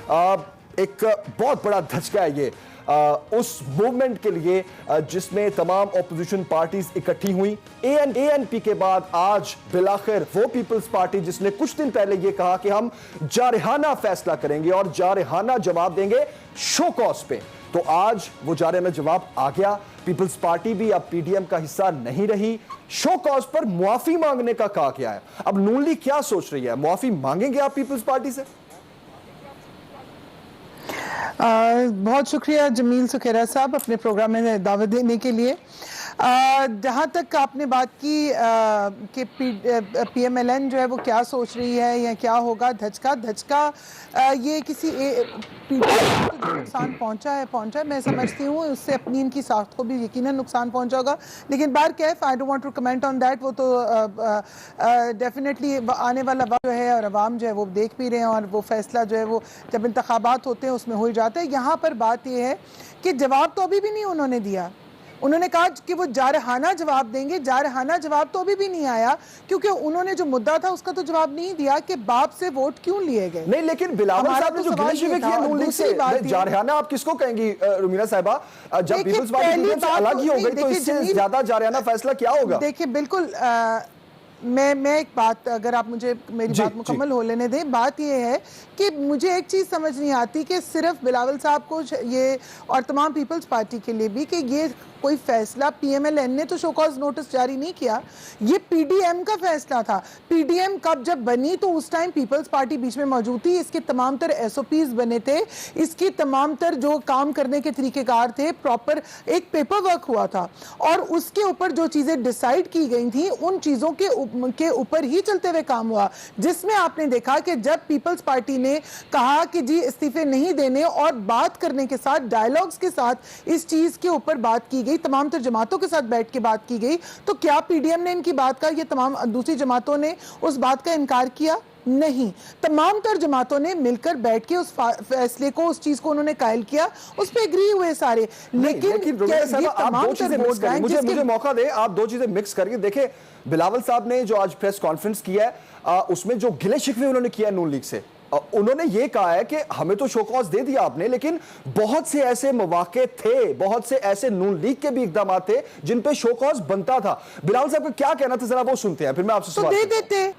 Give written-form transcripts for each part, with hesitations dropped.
ایک بہت بڑا دھچکا ہے یہ اس موومنٹ کے لیے جس میں تمام اپوزیشن پارٹیز اکٹھی ہوئیں. اے این پی کے بعد آج بلاخر وہ پیپلز پارٹی جس نے کچھ دن پہلے یہ کہا کہ ہم جارحانہ فیصلہ کریں گے اور جارحانہ جواب دیں گے شو کاز پہ، تو آج وہ جارحانہ جواب آ گیا. پیپلز پارٹی بھی اب پی ڈی ایم کا حصہ نہیں رہی. شو کاز پر معافی مانگنے کا کہا گیا ہے. اب نون لیگ کیا سوچ رہی ہے؟ معافی مانگیں گے آپ پیپلز پارٹی سے؟ بہت شکریہ جمیل سکھیرا صاحب اپنے پروگرام میں دعوت دینے کے لیے. جہاں تک آپ نے بات کی کہ پی ایم ایل این جو ہے وہ کیا سوچ رہی ہے یا کیا ہوگا، دھچکا یہ کسی پی ڈی ایم کو جو نقصان پہنچا ہے میں سمجھتی ہوں اس سے اپنی ان کی ساخت کو بھی یقیناً نقصان پہنچا ہوگا. لیکن بار کیف I don't want to comment on that. وہ تو ڈیفینیٹلی آنے والا وقت جو ہے اور عوام جو ہے وہ دیکھ بھی رہے ہیں اور وہ فیصلہ جو ہے وہ جب انتخابات ہوتے ہیں اس میں ہو ہی جاتا ہے. یہاں پر بات یہ ہے کہ جواب تو ابھی بھی نہیں انہوں نے دیا. انہوں نے کہا کہ وہ جارحانہ جواب دیں گے، جارحانہ جواب تو ابھی بھی نہیں آیا کیونکہ انہوں نے جو مدعا تھا اس کا تو جواب نہیں دیا کہ باپ سے ووٹ کیوں لیے گئے. نہیں لیکن بلاول صاحب نے جو گلے شیوے کیا نون لیگ سے، جارحانہ آپ کس کو کہیں گی رومیرہ صاحبہ؟ جب Peoples Party P D M سے الگ ہی ہو گئی تو اس سے زیادہ جارحانہ فیصلہ کیا ہوگا؟ دیکھیں بالکل میں ایک بات، اگر آپ مجھے میری بات مکمل ہو لینے دیں. بات یہ ہے کہ مجھے ایک چیز سمجھ نہیں آتی کہ صرف بلاول صاحب کو یہ اور تمام پیپلز پارٹی کے لیے بھی کہ یہ کوئی فیصلہ پی ایم ایل این نے تو شو کاز نوٹس جاری نہیں کیا، یہ پی ڈی ایم کا فیصلہ تھا. پی ڈی ایم کب جب بنی تو اس ٹائم پیپلز پارٹی بیچ میں موجود تھی. اس کے تمام تر ایس او پیز بنے تھے، اس کی تمام تر جو کام کرنے کے طریقہ کار تھے، پراپر ایک پیپر ورک ہوا تھا اور اس کے اوپر جو چیزیں ڈیسائیڈ کی گئی تھیں ان چیزوں کے اوپر ہی چلتے ہوئے کام ہوا. جس میں آپ نے دیکھا کہ جب پیپلز پارٹی نے کہا کہ جی استعفے نہیں دینے اور بات کرنے کے ساتھ ڈائیلاگز کے ساتھ اس چیز کے اوپر بات کی گئی، تمام تر جماعتوں کے ساتھ بیٹھ کے بات کی گئی، تو کیا پی ڈی ایم نے ان کی بات کا، یہ تمام دوسری جماعتوں نے اس بات کا انکار کیا؟ نہیں. تمام تر جماعتوں نے مل کر بیٹھ کے اس فیصلے کو، اس چیز کو انہوں نے قائل کیا، اس پہ اگری ہوئے سارے. لیکن مجھے موقع دے، آپ دو چیزیں مکس کر کے دیکھیں. بلاول صاحب نے جو آج پریس کانفرنس کی ہے اس میں جو گلے شکوے انہوں نے کیا نون لیگ سے، انہوں نے یہ کہا ہے کہ ہمیں تو شو کاز دے دیا آپ نے، لیکن بہت سے ایسے مواقع تھے، بہت سے ایسے نون لیگ کے بھی اقدامات تھے جن پہ شو کاز بنتا تھا. بلاول صاحب کا کیا کہنا تھا ذرا وہ سنتے ہیں، پھر میں آپ سے سوال کرتا ہوں.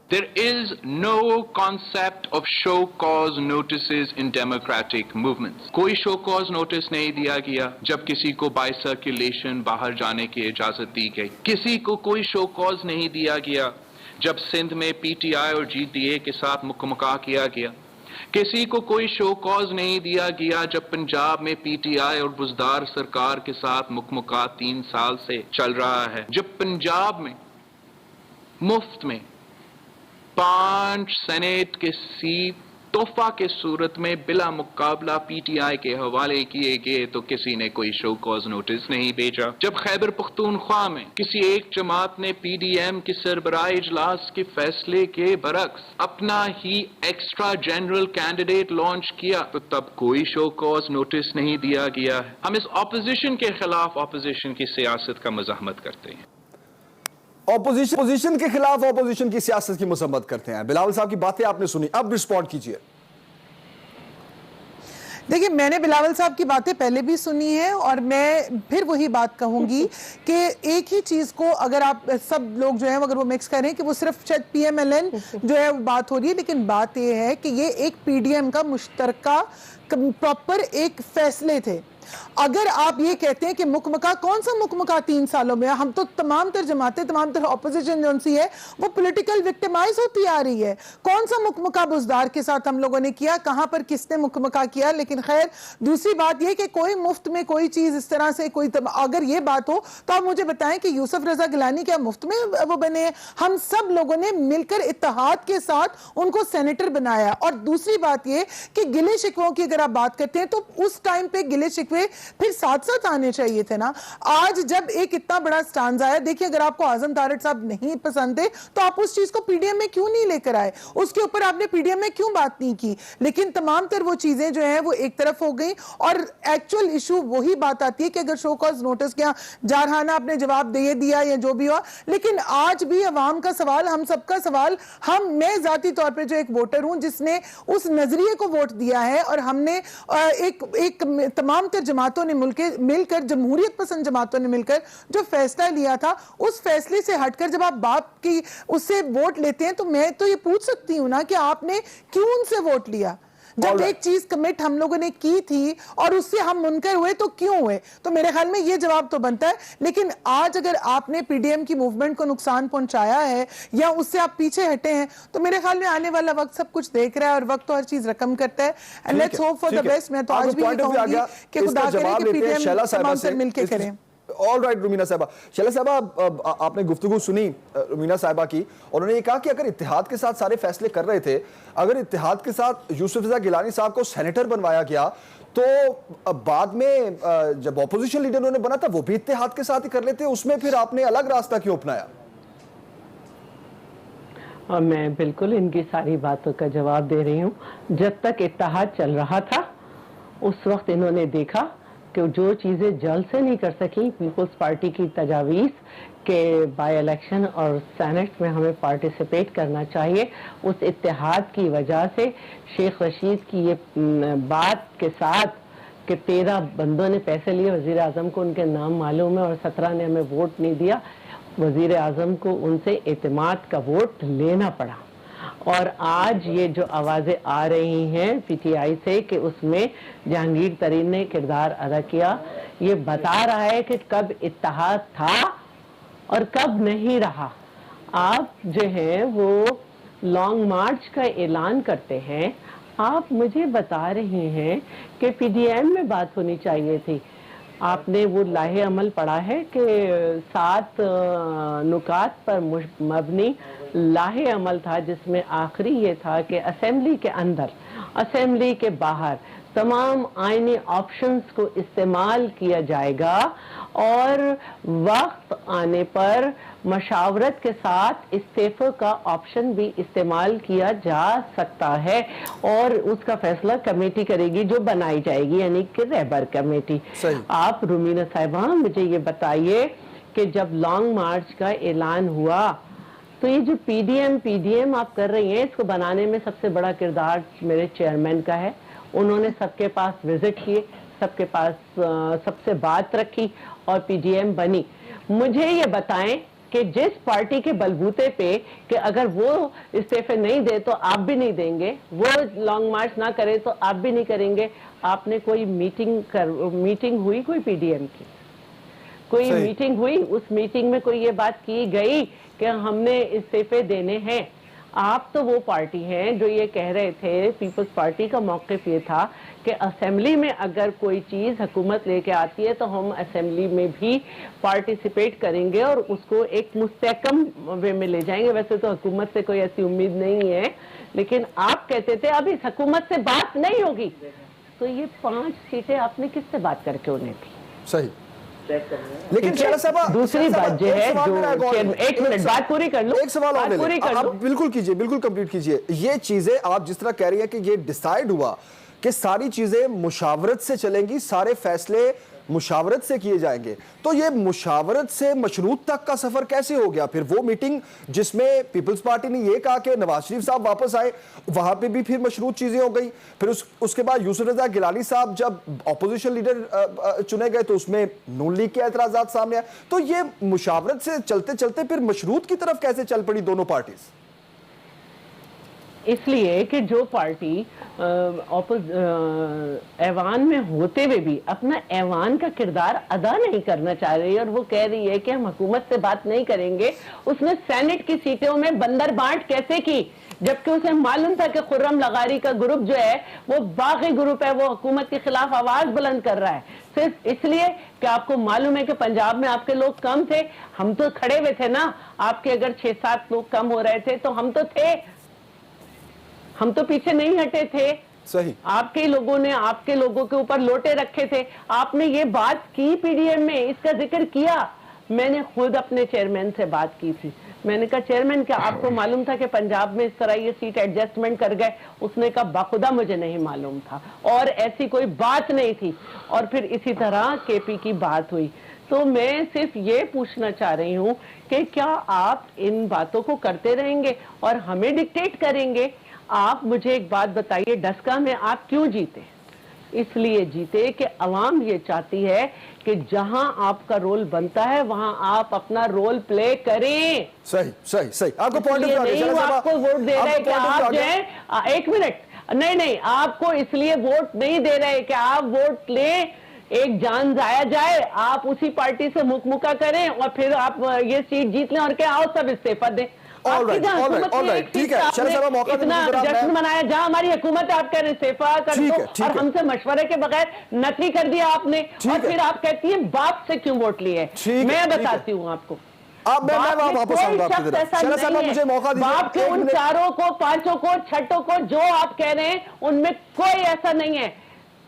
There is no concept of show cause notices in democratic movements. کوئی show cause notice نہیں دیا گیا جب کسی کو بائی سرکولیشن باہر جانے کی اجازت دی گئی. کسی کو کوئی show cause نہیں دیا گیا جب سندھ میں پی ٹی آئی اور جی ٹی اے کے ساتھ مکمکا کیا گیا. کسی کو کوئی شو کاز نہیں دیا گیا جب پنجاب میں پی ٹی آئی اور بزدار سرکار کے ساتھ مکمکا 3 سال سے چل رہا ہے. جب پنجاب میں مفت میں 5 سینیٹ کے سیٹ تحفہ کے صورت میں بلا مقابلہ پی ٹی آئی کے حوالے کیے گئے تو کسی نے کوئی شو کاز نوٹس نہیں بھیجا. جب خیبر پختونخوا میں کسی ایک جماعت نے پی ڈی ایم کی سربراہی اجلاس کے فیصلے کے برعکس اپنا ہی ایکسٹرا جنرل کینڈیڈیٹ لانچ کیا تو تب کوئی شو کاز نوٹس نہیں دیا گیا ہے. ہم اس اپوزیشن کے خلاف اپوزیشن کی سیاست کا مزاحمت کرتے ہیں. اپوزیشن کے خلاف اپوزیشن کی سیاست کی مذمت کرتے ہیں. بلاول صاحب کی باتیں آپ نے سنی، اب رسپونڈ کیجئے. دیکھیں میں نے بلاول صاحب کی باتیں پہلے بھی سنی ہیں اور میں پھر وہی بات کہوں گی کہ ایک ہی چیز کو اگر آپ سب لوگ جو ہیں اگر وہ مکس کریں کہ وہ صرف شاید پی ایم ایل این جو ہے بات ہو رہی ہے، لیکن بات یہ ہے کہ یہ ایک پی ڈی ایم کا مشترکہ پراپر ایک فیصلے تھے. اگر آپ یہ کہتے ہیں کہ مکمکا، کون سا مکمکا 3 سالوں میں؟ ہم تو تمام تر جماعتیں، تمام تر اپوزیشن جو سی ہے وہ پولیٹیکل وکٹمائز ہوتی آ رہی ہے. کون سا مکمکا بزدار کے ساتھ ہم لوگوں نے کیا؟ کہاں پر کس نے مکمکا کیا؟ لیکن خیر دوسری بات یہ کہ کوئی مفت میں کوئی چیز اس طرح سے کوئی اگر یہ بات ہو تو آپ مجھے بتائیں کہ یوسف رضا گیلانی کیا مفت میں وہ بنے ہیں؟ ہم سب لوگوں نے مل کر اتحاد کے ساتھ ان کو سینیٹر بنایا. اور دوسری بات یہ کہ گلے شکووں کی اگر آپ بات کرتے ہیں تو اس ٹائم پہ گلے شکوے शिकवे फिर साथ साथ आने चाहिए थे ना। आज जब एक इतना बड़ा स्टांज आया, देखिए अगर आपको आजम तारड़ साहब नहीं पसंद थे तो आप उस चीज को पीडीएम में क्यों नहीं लेकर आए, उसके ऊपर आपने पीडीएम में क्यों बात नहीं की। लेकिन तमाम तर वो चीजें जो है वो एक तरफ हो गई और एक्चुअल इशू वही बात आती है कि अगर शो कॉज नोटिस क्या जारहाना आपने जवाब दे दिया या जो भी हुआ, लेकिन आज भी अवाम का सवाल, हम सबका सवाल, मैं जाती तौर पे जो एक वोटर हूं जिसने उस नजरिए को वोट दिया है और हमने एक तमाम तर जमातों ने मिलकर जमहूरियत पसंद जमातों ने मिलकर जो फैसला लिया था, उस फैसले से हटकर जब आप बाप की उससे वोट लेते हैं तो मैं तो ये पूछ सकती हूं ना कि आपने क्यों उनसे वोट लिया। जब एक चीज कमिट हम लोगों ने की थी और उससे हम मुनकर हुए तो क्यों हुए। तो मेरे ख्याल में ये जवाब तो बनता है। लेकिन आज अगर आपने पीडीएम की मूवमेंट को नुकसान पहुंचाया है या उससे आप पीछे हटे हैं तो मेरे ख्याल में आने वाला वक्त सब कुछ देख रहा है और वक्त तो हर चीज रकम करता है। And let's hope for the best. मैं तो आज भी कहूंगी कि खुदा करे कि पीडीएम तमाम से मिलकर करें। ऑल राइट रुमीना साहिबा, शैला साहिबा, आपने गुफ्तगू सुनी रुमीना साहिबा की, और उन्होंने ये कहा कि अगर इत्तेहाद के साथ सारे फैसले कर रहे थे, अगर इत्तेहाद के साथ यूसुफ रजा गिलानी साहब को सेनेटर बनवाया गया तो बाद में जब ऑपोजिशन लीडर उन्होंने बना था वो भी इत्तेहाद के साथ ही कर लेते, उसमें फिर आपने अलग रास्ता क्यों अपनाया? और मैं बिल्कुल इनकी सारी बातों का जवाब दे रही हूँ। जब तक इत्तेहाद चल रहा था उस वक्त इन्होंने देखा कि जो चीज़ें जल्द से नहीं कर सकी, पीपल्स पार्टी की तजावीज़ के बाई इलेक्शन और सेनेट में हमें पार्टिसिपेट करना चाहिए, उस इत्तेहाद की वजह से शेख रशीद की ये बात के साथ कि 13 बंदों ने पैसे लिए वज़ीर आज़म को, उनके नाम मालूम है, और 17 ने हमें वोट नहीं दिया, वज़ीर आज़म को उनसे एतमाद का वोट लेना पड़ा। और आज ये जो आवाज़ें आ रही हैं पीटीआई से कि उसमें जहांगीर तरीन ने किरदार अदा किया, ये बता रहा है कि कब इत्तेहाद था और कब नहीं रहा। आप जो हैं वो लॉन्ग मार्च का ऐलान करते हैं, आप मुझे बता रहे हैं कि पीडीएम में बात होनी चाहिए थी। आपने वो लाहे अमल पढ़ा है कि 7 नुकात पर मबनी लाहे अमल था, जिसमें आखिरी ये था कि असेंबली के अंदर, असेंबली के बाहर तमाम आईनी ऑप्शंस को इस्तेमाल किया जाएगा और वक्त आने पर मशावरत के साथ इस्तीफे का ऑप्शन भी इस्तेमाल किया जा सकता है और उसका फैसला कमेटी करेगी जो बनाई जाएगी, यानी कि रहबर कमेटी। आप रुमीना साहिबा मुझे ये बताइए कि जब लॉन्ग मार्च का ऐलान हुआ तो ये जो पीडीएम आप कर रही हैं, इसको बनाने में सबसे बड़ा किरदार मेरे चेयरमैन का है। उन्होंने सबके पास विजिट किए, सबके पास सबसे बात रखी और पीडीएम बनी। मुझे ये बताएं कि जिस पार्टी के बलबूते पे कि अगर वो इस्तीफे नहीं दे तो आप भी नहीं देंगे, वो लॉन्ग मार्च ना करे तो आप भी नहीं करेंगे, आपने कोई मीटिंग हुई कोई पीडीएम की? कोई मीटिंग हुई? उस मीटिंग में कोई ये बात की गई कि हमने इस्तीफे देने हैं? आप तो वो पार्टी हैं जो ये कह रहे थे, पीपल्स पार्टी का मौक़िफ़ ये था कि असेंबली में अगर कोई चीज़ हुकूमत लेके आती है तो हम असेंबली में भी पार्टिसिपेट करेंगे और उसको एक मुस्तहकम वे में ले जाएंगे। वैसे तो हुकूमत से कोई ऐसी उम्मीद नहीं है, लेकिन आप कहते थे अब इस हुकूमत से बात नहीं होगी। तो ये 5 सीटें आपने किससे बात करके उन्हें दी? सही। लेकिन दूसरी बात जो है, जो एक मिनट बात पूरी कर लो, एक सवाल और ले आप बिल्कुल कीजिए, बिल्कुल कंप्लीट कीजिए। ये चीजें आप जिस तरह कह रही है कि ये डिसाइड हुआ कि सारी चीजें मुशावरत से चलेंगी, सारे फैसले मुशावरत से किए जाएंगे, तो ये मुशावरत से मशरूत तक का सफर कैसे हो गया? फिर वो मीटिंग जिसमें पीपल्स पार्टी ने ये कहा कि नवाज शरीफ साहब वापस आए, वहां पे भी फिर मशरूत चीजें हो गई। फिर उसके बाद यूसुफ रजा गिलानी साहब जब ऑपोजिशन लीडर चुने गए तो उसमें नून लीग के एतराजात सामने आए। तो ये मुशावरत से चलते चलते फिर मशरूत की तरफ कैसे चल पड़ी दोनों पार्टीज? इसलिए कि जो पार्टी ऐवान में होते हुए भी अपना ऐवान का किरदार अदा नहीं करना चाह रही है और वो कह रही है कि हम हुकूमत से बात नहीं करेंगे, उसने सेनेट की सीटों में बंदर बांट कैसे की? जबकि उसे मालूम था कि खुर्रम लगारी का ग्रुप जो है वो बागी ग्रुप है, वो हुकूमत के खिलाफ आवाज बुलंद कर रहा है, सिर्फ इसलिए कि आपको मालूम है कि पंजाब में आपके लोग कम थे। हम तो खड़े हुए थे ना, आपके अगर 6-7 लोग कम हो रहे थे तो हम तो थे, हम तो पीछे नहीं हटे थे। सही। आपके ही लोगों ने आपके लोगों के ऊपर लोटे रखे थे, आपने ये बात की पीडीएम में, इसका जिक्र किया। मैंने खुद अपने चेयरमैन से बात की थी, मैंने कहा चेयरमैन क्या आपको मालूम था कि पंजाब में इस तरह ये सीट एडजस्टमेंट कर गए? उसने कहा बाखुदा मुझे नहीं मालूम था और ऐसी कोई बात नहीं थी। और फिर इसी तरह केपी की बात हुई। तो मैं सिर्फ ये पूछना चाह रही हूँ कि क्या आप इन बातों को करते रहेंगे और हमें डिक्टेट करेंगे? आप मुझे एक बात बताइए, डस्का में आप क्यों जीते? इसलिए जीते कि अवाम ये चाहती है कि जहां आपका रोल बनता है वहां आप अपना रोल प्ले करें। सही सही सही, आपको पॉइंट नहीं वो आपको वोट दे रहे कि आप जो है, एक मिनट, नहीं आपको इसलिए वोट नहीं दे रहे कि आप वोट लें, एक जान जाया जाए, आप उसी पार्टी से मुकमुका करें और फिर आप ये सीट जीत लें और क्या आओ सब इस्तीफा दें। ठीक है, इतना जश्न मनाया, जहां हमारी हुकूमत है आप कह रहे इस्तीफा कर दो और हमसे मशवरे के बगैर नफी कर दिया आपने, और फिर आप कहती हैं बाप से क्यों वोट लिए? मैं बताती हूँ आपको, बाप के उन चारों को, पांचों को, छठों को जो आप कह रहे हैं उनमें कोई ऐसा नहीं है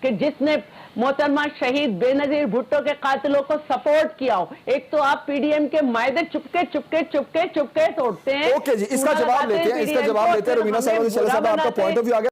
कि जिसने मोहतरमा शहीद बेनजीर भुट्टो के कातिलों को सपोर्ट किया हो। एक तो आप पीडीएम के मायदे चुपके तोड़ते हैं। ओके जी, इसका जवाब लेते हैं, रुबीना साहब, आपका पॉइंट ऑफ व्यू आ गया।